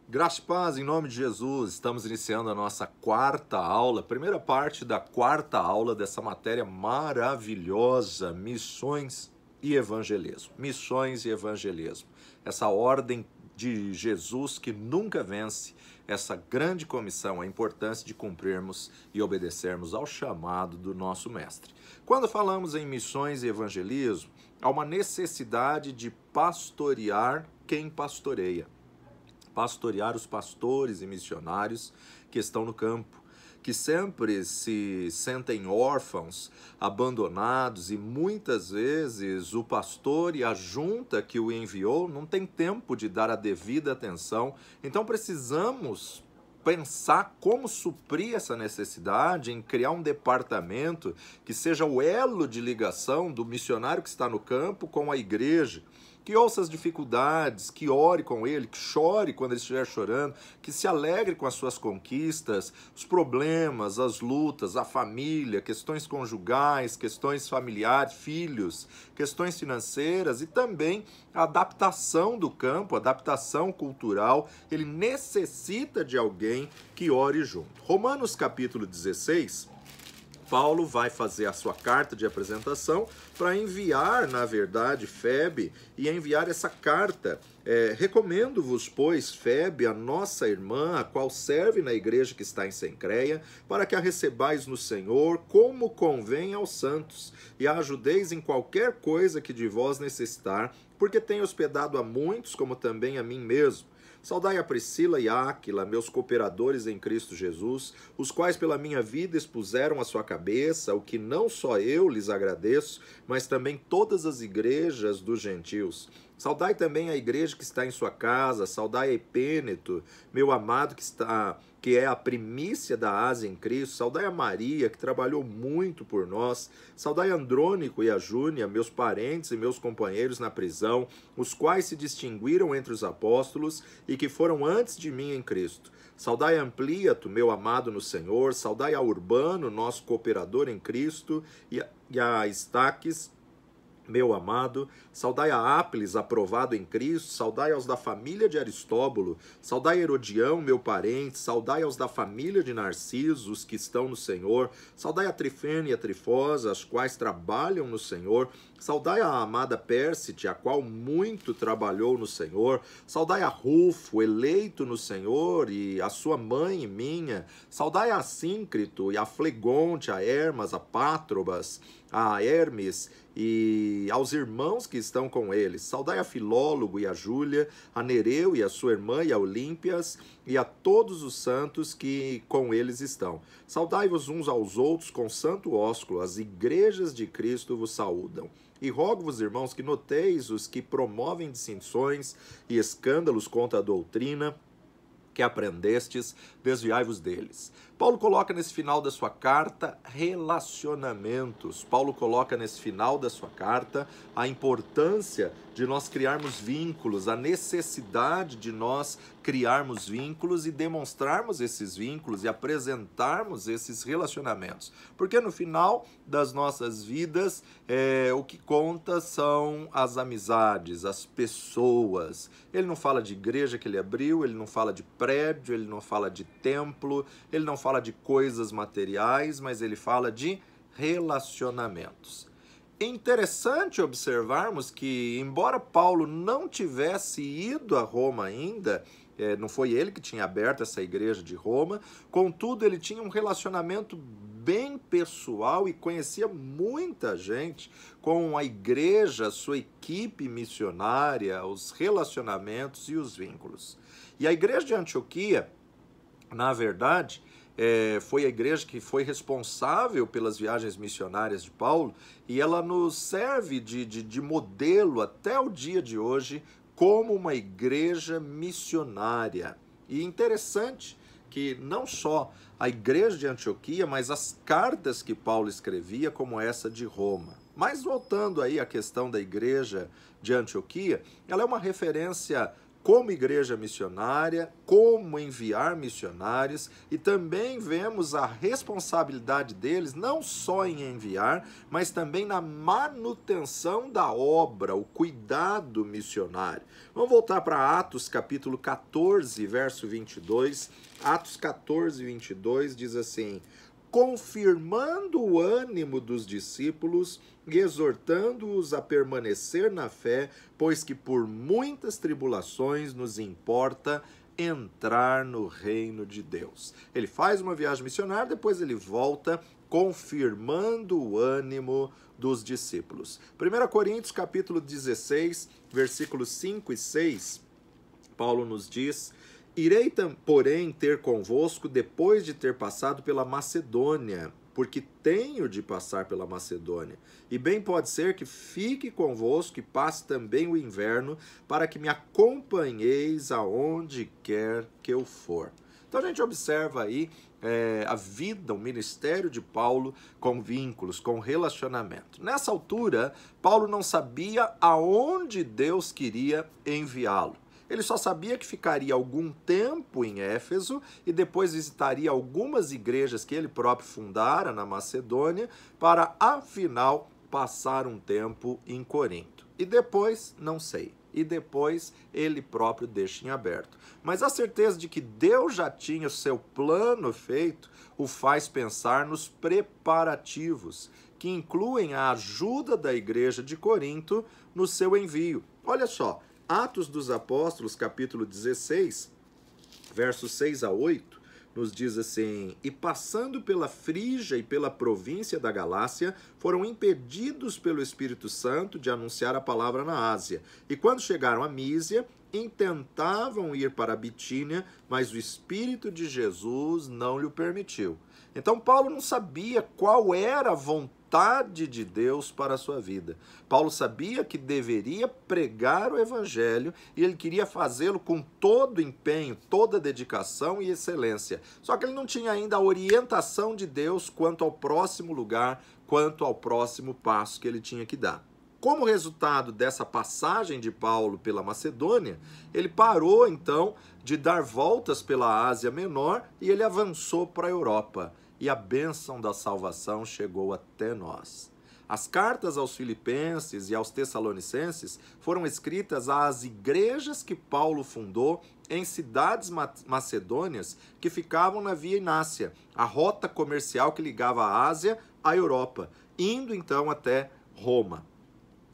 Graça e paz, em nome de Jesus, estamos iniciando a nossa quarta aula, primeira parte da quarta aula dessa matéria maravilhosa, missões e evangelismo. Missões e evangelismo, essa ordem de Jesus que nunca vence, essa grande comissão, a importância de cumprirmos e obedecermos ao chamado do nosso Mestre. Quando falamos em missões e evangelismo, há uma necessidade de pastorear quem pastoreia. Pastorear os pastores e missionários que estão no campo, que sempre se sentem órfãos, abandonados e muitas vezes o pastor e a junta que o enviou não tem tempo de dar a devida atenção. Então precisamos pensar como suprir essa necessidade em criar um departamento que seja o elo de ligação do missionário que está no campo com a igreja, que ouça as dificuldades, que ore com ele, que chore quando ele estiver chorando, que se alegre com as suas conquistas, os problemas, as lutas, a família, questões conjugais, questões familiares, filhos, questões financeiras e também a adaptação do campo, a adaptação cultural. Ele necessita de alguém que ore junto. Romanos capítulo 16, Paulo vai fazer a sua carta de apresentação para enviar, na verdade, Febe, e enviar essa carta. Recomendo-vos, pois, Febe, a nossa irmã, a qual serve na igreja que está em Cencreia, para que a recebais no Senhor, como convém aos santos, e a ajudeis em qualquer coisa que de vós necessitar, porque tenho hospedado a muitos, como também a mim mesmo. Saudai a Priscila e a Áquila, meus cooperadores em Cristo Jesus, os quais pela minha vida expuseram a sua cabeça, o que não só eu lhes agradeço, mas também todas as igrejas dos gentios. Saudai também a igreja que está em sua casa, saudai a Epêneto, meu amado que é a primícia da Ásia em Cristo, saudai a Maria, que trabalhou muito por nós, saudai Andrônico e a Júnia, meus parentes e meus companheiros na prisão, os quais se distinguiram entre os apóstolos e que foram antes de mim em Cristo. Saudai a Ampliato, meu amado no Senhor, saudai a Urbano, nosso cooperador em Cristo, e a Estaques, meu amado, saudai a Ápiles, aprovado em Cristo, saudai aos da família de Aristóbulo, saudai a Herodião, meu parente, saudai aos da família de Narciso, os que estão no Senhor, saudai a Trifena e a Trifosa, as quais trabalham no Senhor, saudai a amada Pérsite, a qual muito trabalhou no Senhor, saudai a Rufo, eleito no Senhor, e a sua mãe e minha, saudai a Assíncrito, e a Flegonte, a Hermas, a Pátrobas, a Hermes, e aos irmãos que estão com eles. Saudai a Filólogo e a Júlia, a Nereu e a sua irmã e a Olímpias, e a todos os santos que com eles estão. Saudai-vos uns aos outros com santo ósculo, as igrejas de Cristo vos saúdam. E rogo-vos, irmãos, que noteis os que promovem dissensões e escândalos contra a doutrina que aprendestes, desviai-vos deles. Paulo coloca nesse final da sua carta relacionamentos. Paulo coloca nesse final da sua carta a importância de nós criarmos vínculos, a necessidade de nós criarmos vínculos e demonstrarmos esses vínculos e apresentarmos esses relacionamentos. Porque no final das nossas vidas, o que conta são as amizades, as pessoas. Ele não fala de igreja que ele abriu, ele não fala de prédio, ele não fala de templo, ele não fala de coisas materiais, mas ele fala de relacionamentos. É interessante observarmos que, embora Paulo não tivesse ido a Roma ainda, não foi ele que tinha aberto essa igreja de Roma, contudo ele tinha um relacionamento bem pessoal e conhecia muita gente com a igreja, a sua equipe missionária, os relacionamentos e os vínculos. E a igreja de Antioquia, na verdade, foi a igreja que foi responsável pelas viagens missionárias de Paulo, e ela nos serve de modelo até o dia de hoje como uma igreja missionária. E interessante que não só a igreja de Antioquia, mas as cartas que Paulo escrevia, como essa de Roma. Mas voltando aí à questão da igreja de Antioquia, ela é uma referência como igreja missionária, como enviar missionários, e também vemos a responsabilidade deles não só em enviar, mas também na manutenção da obra, o cuidado missionário. Vamos voltar para Atos capítulo 14, verso 22. Atos 14, 22 diz assim: confirmando o ânimo dos discípulos e exortando-os a permanecer na fé, pois que por muitas tribulações nos importa entrar no reino de Deus. Ele faz uma viagem missionária, depois ele volta confirmando o ânimo dos discípulos. 1 Coríntios capítulo 16, versículos 5 e 6, Paulo nos diz: irei, porém, ter convosco depois de ter passado pela Macedônia, porque tenho de passar pela Macedônia. E bem pode ser que fique convosco e passe também o inverno, para que me acompanheis aonde quer que eu for. Então a gente observa aí a vida, o ministério de Paulo com vínculos, com relacionamento. Nessa altura, Paulo não sabia aonde Deus queria enviá-lo. Ele só sabia que ficaria algum tempo em Éfeso e depois visitaria algumas igrejas que ele próprio fundara na Macedônia para, afinal, passar um tempo em Corinto. E depois, não sei. E depois ele próprio deixa em aberto. Mas a certeza de que Deus já tinha o seu plano feito o faz pensar nos preparativos, que incluem a ajuda da igreja de Corinto no seu envio. Olha só, Atos dos Apóstolos, capítulo 16, versos 6 a 8, nos diz assim: e passando pela Frígia e pela província da Galácia, foram impedidos pelo Espírito Santo de anunciar a palavra na Ásia. E quando chegaram a Mísia, intentavam ir para a Bitínia, mas o Espírito de Jesus não lhe permitiu. Então Paulo não sabia qual era a vontade de Deus para a sua vida. Paulo sabia que deveria pregar o evangelho e ele queria fazê-lo com todo empenho, toda dedicação e excelência. Só que ele não tinha ainda a orientação de Deus quanto ao próximo lugar, quanto ao próximo passo que ele tinha que dar. Como resultado dessa passagem de Paulo pela Macedônia, ele parou então de dar voltas pela Ásia Menor e ele avançou para a Europa. E a bênção da salvação chegou até nós. As cartas aos Filipenses e aos Tessalonicenses foram escritas às igrejas que Paulo fundou em cidades macedônias que ficavam na Via Inácia, a rota comercial que ligava a Ásia à Europa, indo então até Roma.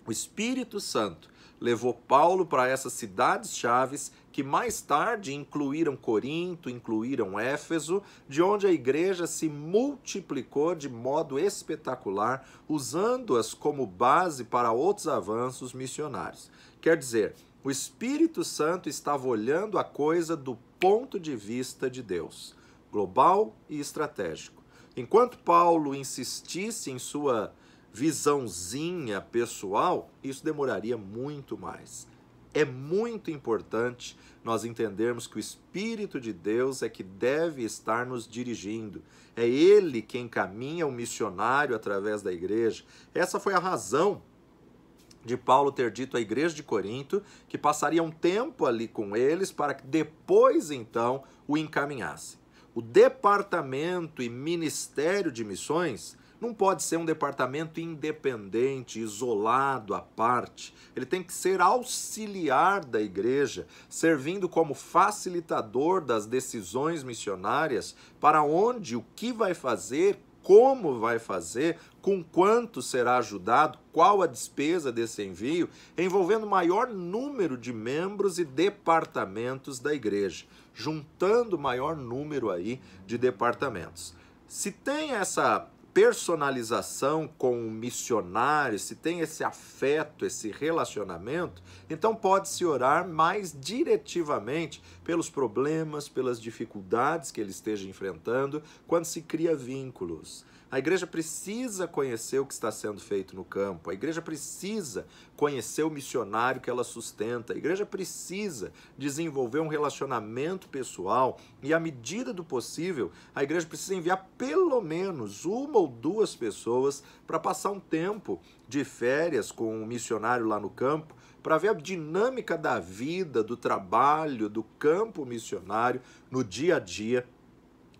O Espírito Santo levou Paulo para essas cidades-chaves que mais tarde incluíram Corinto, incluíram Éfeso, de onde a igreja se multiplicou de modo espetacular, usando-as como base para outros avanços missionários. Quer dizer, o Espírito Santo estava olhando a coisa do ponto de vista de Deus, global e estratégico. Enquanto Paulo insistisse em sua visãozinha pessoal, isso demoraria muito mais. É muito importante nós entendermos que o Espírito de Deus é que deve estar nos dirigindo. É Ele quem caminha o missionário através da igreja. Essa foi a razão de Paulo ter dito à igreja de Corinto que passaria um tempo ali com eles para que depois, então, o encaminhasse. O departamento e ministério de missões não pode ser um departamento independente, isolado, à parte. Ele tem que ser auxiliar da igreja, servindo como facilitador das decisões missionárias para onde, o que vai fazer, como vai fazer, com quanto será ajudado, qual a despesa desse envio, envolvendo maior número de membros e departamentos da igreja, juntando maior número aí de departamentos. Se tem essa personalização com o missionário, se tem esse afeto, esse relacionamento, então pode-se orar mais diretivamente pelos problemas, pelas dificuldades que ele esteja enfrentando, quando se cria vínculos. A igreja precisa conhecer o que está sendo feito no campo, a igreja precisa conhecer o missionário que ela sustenta, a igreja precisa desenvolver um relacionamento pessoal e, à medida do possível, a igreja precisa enviar pelo menos uma ou duas pessoas para passar um tempo de férias com um missionário lá no campo, para ver a dinâmica da vida, do trabalho, do campo missionário no dia a dia,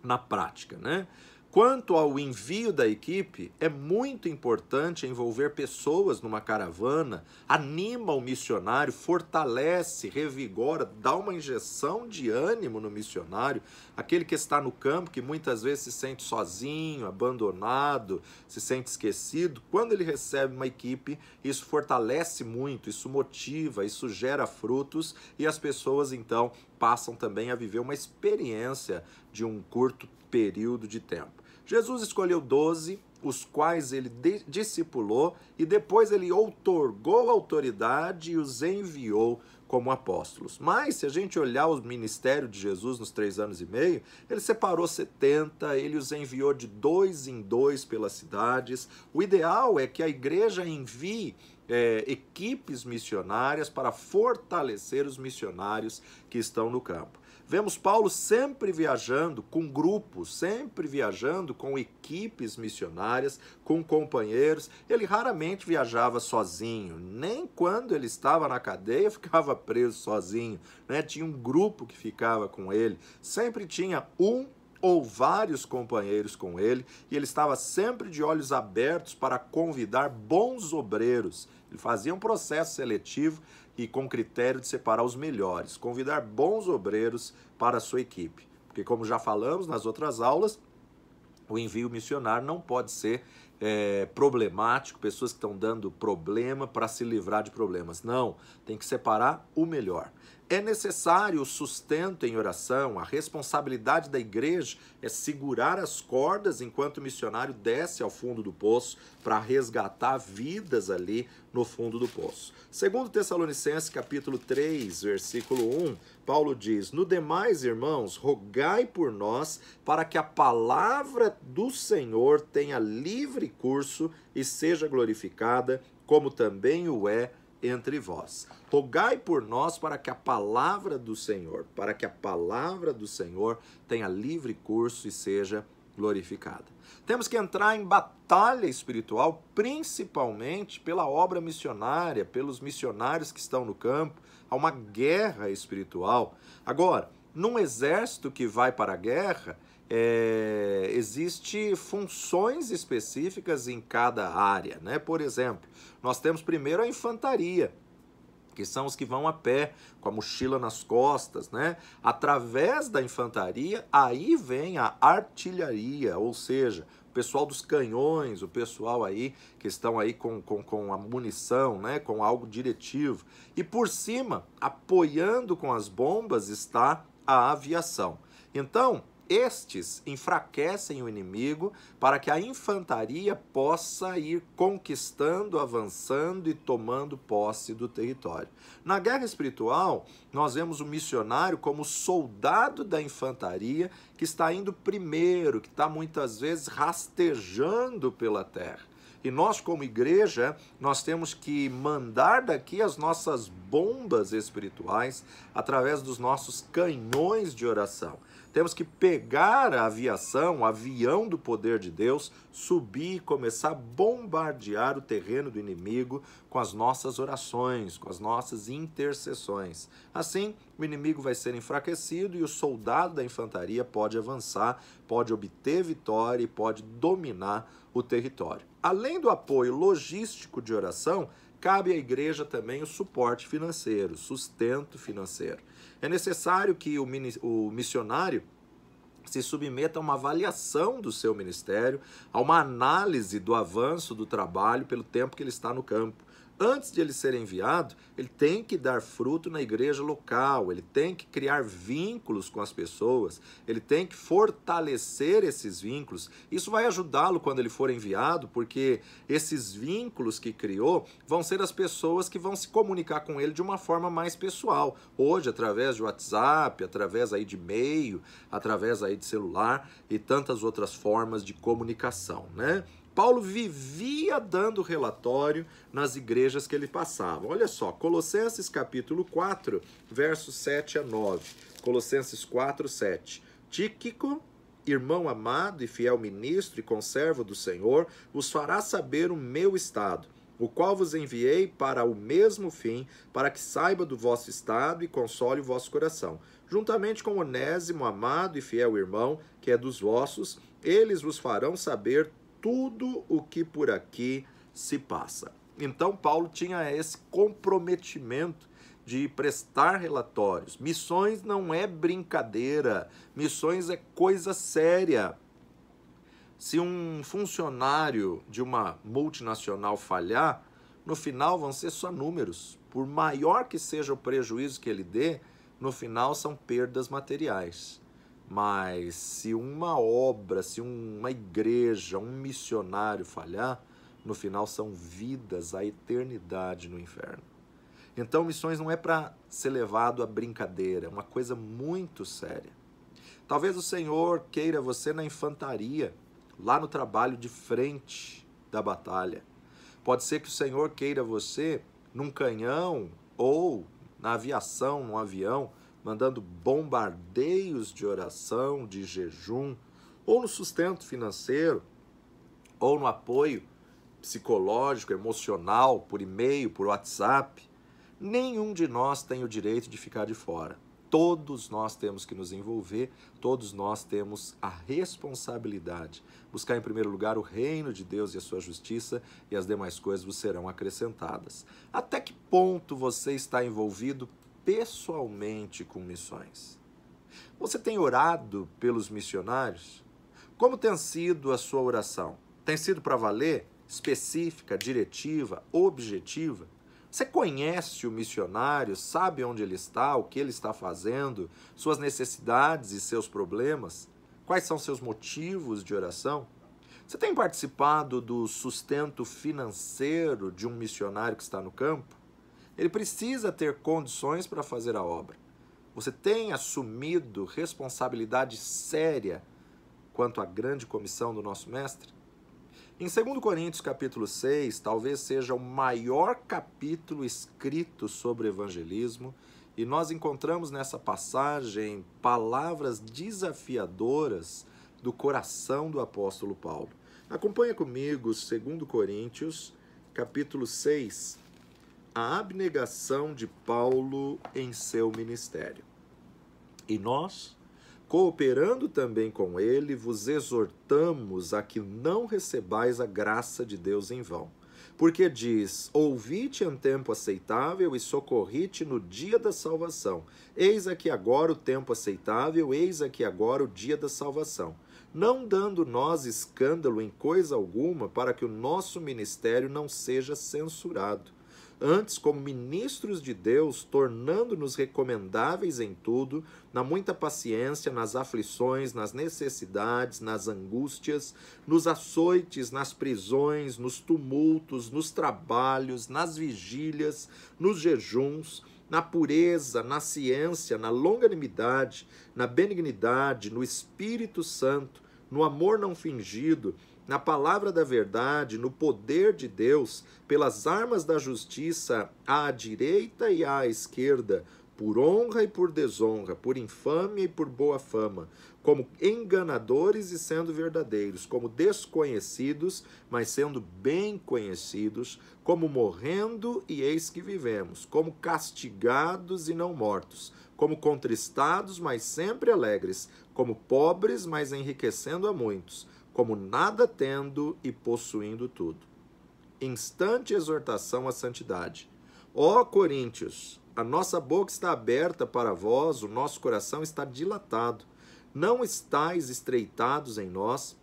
na prática, né? Quanto ao envio da equipe, é muito importante envolver pessoas numa caravana, anima o missionário, fortalece, revigora, dá uma injeção de ânimo no missionário, aquele que está no campo, que muitas vezes se sente sozinho, abandonado, se sente esquecido. Quando ele recebe uma equipe, isso fortalece muito, isso motiva, isso gera frutos e as pessoas então passam também a viver uma experiência de um curto período de tempo. Jesus escolheu 12, os quais ele discipulou e depois ele outorgou autoridade e os enviou como apóstolos. Mas se a gente olhar o ministério de Jesus nos 3 anos e meio, ele separou 70, ele os enviou de 2 em 2 pelas cidades. O ideal é que a igreja envie equipes missionárias para fortalecer os missionários que estão no campo. Vemos Paulo sempre viajando com grupos, sempre viajando com equipes missionárias, com companheiros. Ele raramente viajava sozinho, nem quando ele estava na cadeia ficava preso sozinho, né? Tinha um grupo que ficava com ele, sempre tinha um ou vários companheiros com ele, e ele estava sempre de olhos abertos para convidar bons obreiros. Ele fazia um processo seletivo e com critério de separar os melhores, convidar bons obreiros para a sua equipe. Porque, como já falamos nas outras aulas, o envio missionário não pode ser problemático, pessoas que estão dando problema para se livrar de problemas. Não, tem que separar o melhor. É necessário o sustento em oração, a responsabilidade da igreja é segurar as cordas enquanto o missionário desce ao fundo do poço para resgatar vidas ali no fundo do poço. Segundo Tessalonicenses capítulo 3, versículo 1, Paulo diz: "No demais, irmãos, rogai por nós para que a palavra do Senhor tenha livre curso e seja glorificada, como também o é entre vós. Rogai por nós para que a palavra do Senhor, tenha livre curso e seja glorificada." Temos que entrar em batalha espiritual, principalmente pela obra missionária, pelos missionários que estão no campo. Há uma guerra espiritual. Agora, num exército que vai para a guerra, existe funções específicas em cada área, né? Por exemplo, nós temos primeiro a infantaria, que são os que vão a pé, com a mochila nas costas, né? Através da infantaria, aí vem a artilharia, ou seja, o pessoal dos canhões, o pessoal aí que estão aí com a munição, né? Com algo diretivo. E por cima, apoiando com as bombas, está a aviação. Então, estes enfraquecem o inimigo para que a infantaria possa ir conquistando, avançando e tomando posse do território. Na guerra espiritual, nós vemos o missionário como soldado da infantaria que está indo primeiro, que está muitas vezes rastejando pela terra. E nós, como igreja, nós temos que mandar daqui as nossas bombas espirituais através dos nossos canhões de oração. Temos que pegar a aviação, o avião do poder de Deus, subir e começar a bombardear o terreno do inimigo com as nossas orações, com as nossas intercessões. Assim, o inimigo vai ser enfraquecido e o soldado da infantaria pode avançar, pode obter vitória e pode dominar o território. Além do apoio logístico de oração, cabe à igreja também o suporte financeiro, sustento financeiro. É necessário que o missionário se submeta a uma avaliação do seu ministério, a uma análise do avanço do trabalho pelo tempo que ele está no campo. Antes de ele ser enviado, ele tem que dar fruto na igreja local, ele tem que criar vínculos com as pessoas, ele tem que fortalecer esses vínculos. Isso vai ajudá-lo quando ele for enviado, porque esses vínculos que criou vão ser as pessoas que vão se comunicar com ele de uma forma mais pessoal. Hoje, através de WhatsApp, através aí de e-mail, através aí de celular e tantas outras formas de comunicação, né? Paulo vivia dando relatório nas igrejas que ele passava. Olha só, Colossenses capítulo 4, versos 7 a 9. Colossenses 4, 7. Tíquico, irmão amado e fiel ministro e conservo do Senhor, vos fará saber o meu estado. o qual vos enviei para o mesmo fim, para que saiba do vosso estado e console o vosso coração. Juntamente com Onésimo, amado e fiel irmão, que é dos vossos, eles vos farão saber tudo o que por aqui se passa. Então, Paulo tinha esse comprometimento de prestar relatórios. Missões não é brincadeira, missões é coisa séria. Se um funcionário de uma multinacional falhar, no final vão ser só números. Por maior que seja o prejuízo que ele dê, no final são perdas materiais. Mas se uma obra, se uma igreja, um missionário falhar, no final são vidas, a eternidade no inferno. Então, missões não é para ser levado à brincadeira, é uma coisa muito séria. Talvez o Senhor queira você na infantaria, lá no trabalho de frente da batalha. Pode ser que o Senhor queira você num canhão ou na aviação, num avião, mandando bombardeios de oração, de jejum, ou no sustento financeiro, ou no apoio psicológico, emocional, por e-mail, por WhatsApp. Nenhum de nós tem o direito de ficar de fora. Todos nós temos que nos envolver, todos nós temos a responsabilidade. Buscar em primeiro lugar o reino de Deus e a sua justiça, e as demais coisas vos serão acrescentadas. Até que ponto você está envolvido pessoalmente com missões? Você tem orado pelos missionários? Como tem sido a sua oração? Tem sido para valer? Específica, diretiva, objetiva? Você conhece o missionário, sabe onde ele está, o que ele está fazendo, suas necessidades e seus problemas? Quais são seus motivos de oração? Você tem participado do sustento financeiro de um missionário que está no campo? Ele precisa ter condições para fazer a obra. Você tem assumido responsabilidade séria quanto à grande comissão do nosso mestre? Em 2 Coríntios capítulo 6, talvez seja o maior capítulo escrito sobre evangelismo, e nós encontramos nessa passagem palavras desafiadoras do coração do apóstolo Paulo. Acompanha comigo 2 Coríntios capítulo 6, a abnegação de Paulo em seu ministério. E nós, cooperando também com ele, vos exortamos a que não recebais a graça de Deus em vão. Porque diz, ouvi-te em tempo aceitável e socorri-te no dia da salvação. Eis aqui agora o tempo aceitável, eis aqui agora o dia da salvação. Não dando nós escândalo em coisa alguma, para que o nosso ministério não seja censurado. Antes, como ministros de Deus, tornando-nos recomendáveis em tudo, na muita paciência, nas aflições, nas necessidades, nas angústias, nos açoites, nas prisões, nos tumultos, nos trabalhos, nas vigílias, nos jejuns, na pureza, na ciência, na longanimidade, na benignidade, no Espírito Santo, no amor não fingido, na palavra da verdade, no poder de Deus, pelas armas da justiça, à direita e à esquerda, por honra e por desonra, por infâmia e por boa fama, como enganadores e sendo verdadeiros, como desconhecidos, mas sendo bem conhecidos, como morrendo e eis que vivemos, como castigados e não mortos, como contristados, mas sempre alegres, como pobres, mas enriquecendo a muitos, como nada tendo e possuindo tudo. Instante exortação à santidade. Ó Coríntios, a nossa boca está aberta para vós, o nosso coração está dilatado. Não estáis estreitados em nós,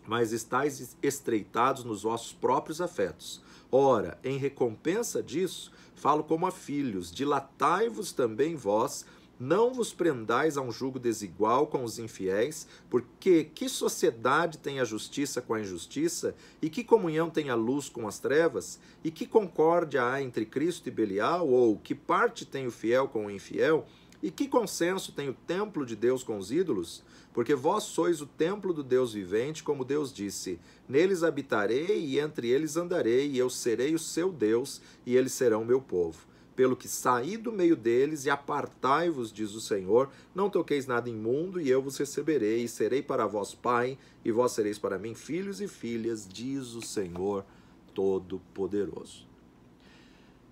mas estáis estreitados nos vossos próprios afetos. Ora, em recompensa disso, falo como a filhos, dilatai-vos também vós, não vos prendais a um jugo desigual com os infiéis, porque que sociedade tem a justiça com a injustiça? E que comunhão tem a luz com as trevas? E que concórdia há entre Cristo e Belial? Ou que parte tem o fiel com o infiel? E que consenso tem o templo de Deus com os ídolos? Porque vós sois o templo do Deus vivente, como Deus disse, neles habitarei e entre eles andarei, e eu serei o seu Deus, e eles serão meu povo. Pelo que saí do meio deles e apartai-vos, diz o Senhor, não toqueis nada imundo, e eu vos receberei, e serei para vós pai, e vós sereis para mim filhos e filhas, diz o Senhor Todo-Poderoso.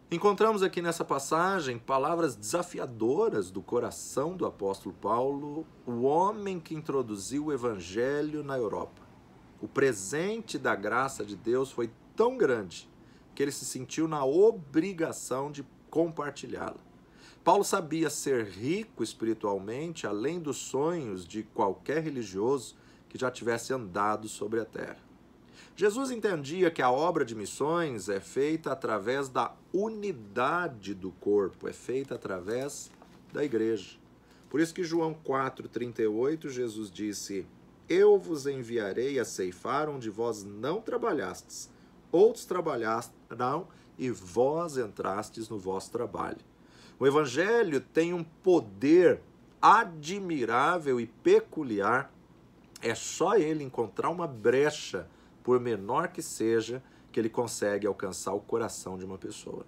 Encontramos aqui nessa passagem palavras desafiadoras do coração do apóstolo Paulo, o homem que introduziu o evangelho na Europa. O presente da graça de Deus foi tão grande que ele se sentiu na obrigação de compartilhá-la. Paulo sabia ser rico espiritualmente, além dos sonhos de qualquer religioso que já tivesse andado sobre a terra. Jesus entendia que a obra de missões é feita através da unidade do corpo, é feita através da igreja. Por isso que João 4,38, Jesus disse: eu vos enviarei a ceifar onde vós não trabalhastes, outros trabalharão e vós entrastes no vosso trabalho. O evangelho tem um poder admirável e peculiar, é só ele encontrar uma brecha, por menor que seja, que ele consegue alcançar o coração de uma pessoa.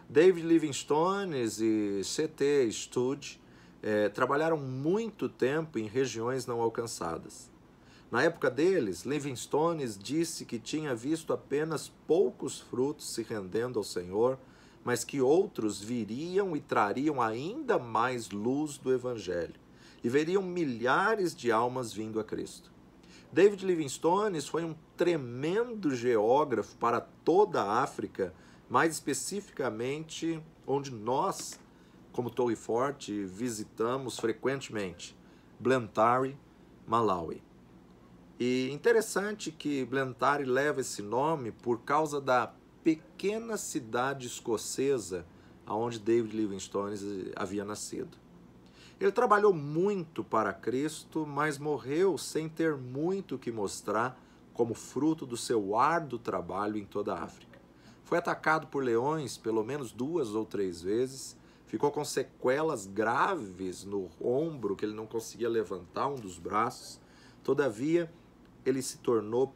David Livingstone e C.T. Studd trabalharam muito tempo em regiões não alcançadas. Na época deles, Livingstone disse que tinha visto apenas poucos frutos se rendendo ao Senhor, mas que outros viriam e trariam ainda mais luz do Evangelho, e veriam milhares de almas vindo a Cristo. David Livingstone foi um tremendo geógrafo para toda a África, mais especificamente onde nós, como Torre Forte, visitamos frequentemente, Blantyre, Malawi. E interessante que Blantyre leva esse nome por causa da pequena cidade escocesa onde David Livingstone havia nascido. Ele trabalhou muito para Cristo, mas morreu sem ter muito o que mostrar como fruto do seu árduo trabalho em toda a África. Foi atacado por leões pelo menos 2 ou 3 vezes, ficou com sequelas graves no ombro, que ele não conseguia levantar um dos braços. Todavia, ele se tornou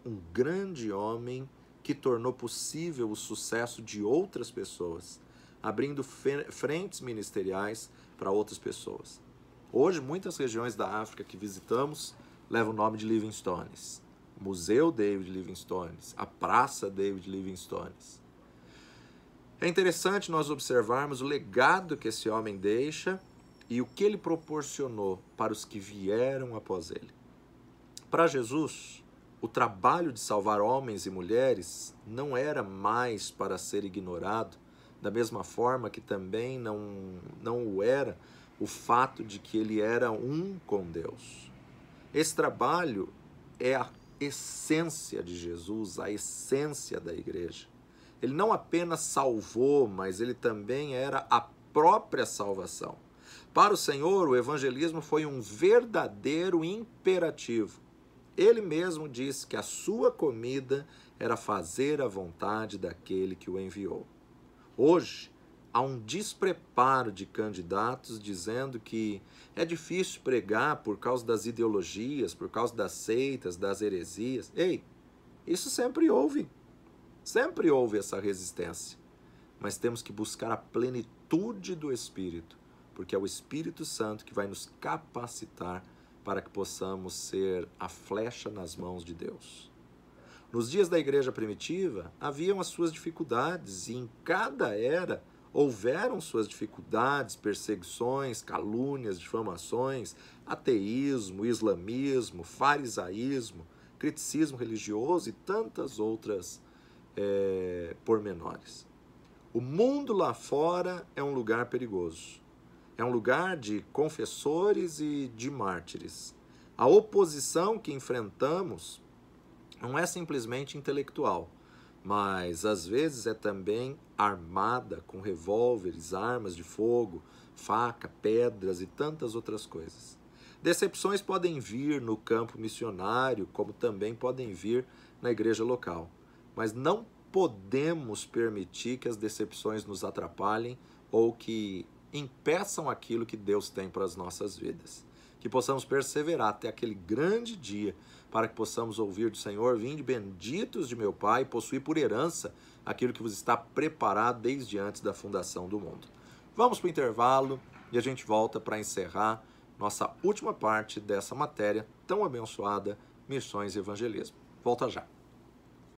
um grande homem que tornou possível o sucesso de outras pessoas, abrindo frentes ministeriais para outras pessoas. Hoje, muitas regiões da África que visitamos levam o nome de Livingstone. Museu David Livingstone, a Praça David Livingstone. É interessante nós observarmos o legado que esse homem deixa e o que ele proporcionou para os que vieram após ele. Para Jesus, o trabalho de salvar homens e mulheres não era mais para ser ignorado, da mesma forma que também não o era o fato de que ele era um com Deus. Esse trabalho é a essência de Jesus, a essência da igreja. Ele não apenas salvou, mas ele também era a própria salvação. Para o Senhor, o evangelismo foi um verdadeiro imperativo. Ele mesmo disse que a sua comida era fazer a vontade daquele que o enviou. Hoje, há um despreparo de candidatos dizendo que é difícil pregar por causa das ideologias, por causa das seitas, das heresias. Ei, isso sempre houve essa resistência. Mas temos que buscar a plenitude do Espírito, porque é o Espírito Santo que vai nos capacitar para que possamos ser a flecha nas mãos de Deus. Nos dias da igreja primitiva, haviam as suas dificuldades, e em cada era houveram suas dificuldades, perseguições, calúnias, difamações, ateísmo, islamismo, farisaísmo, criticismo religioso e tantas outras pormenores. O mundo lá fora é um lugar perigoso. É um lugar de confessores e de mártires. A oposição que enfrentamos não é simplesmente intelectual, mas às vezes é também armada com revólveres, armas de fogo, faca, pedras e tantas outras coisas. Decepções podem vir no campo missionário, como também podem vir na igreja local, mas não podemos permitir que as decepções nos atrapalhem ou que impeçam aquilo que Deus tem para as nossas vidas. Que possamos perseverar até aquele grande dia, para que possamos ouvir do Senhor: vinde benditos de meu Pai, possuir por herança aquilo que vos está preparado desde antes da fundação do mundo. Vamos para o intervalo e a gente volta para encerrar nossa última parte dessa matéria tão abençoada, Missões e Evangelismo. Volta já.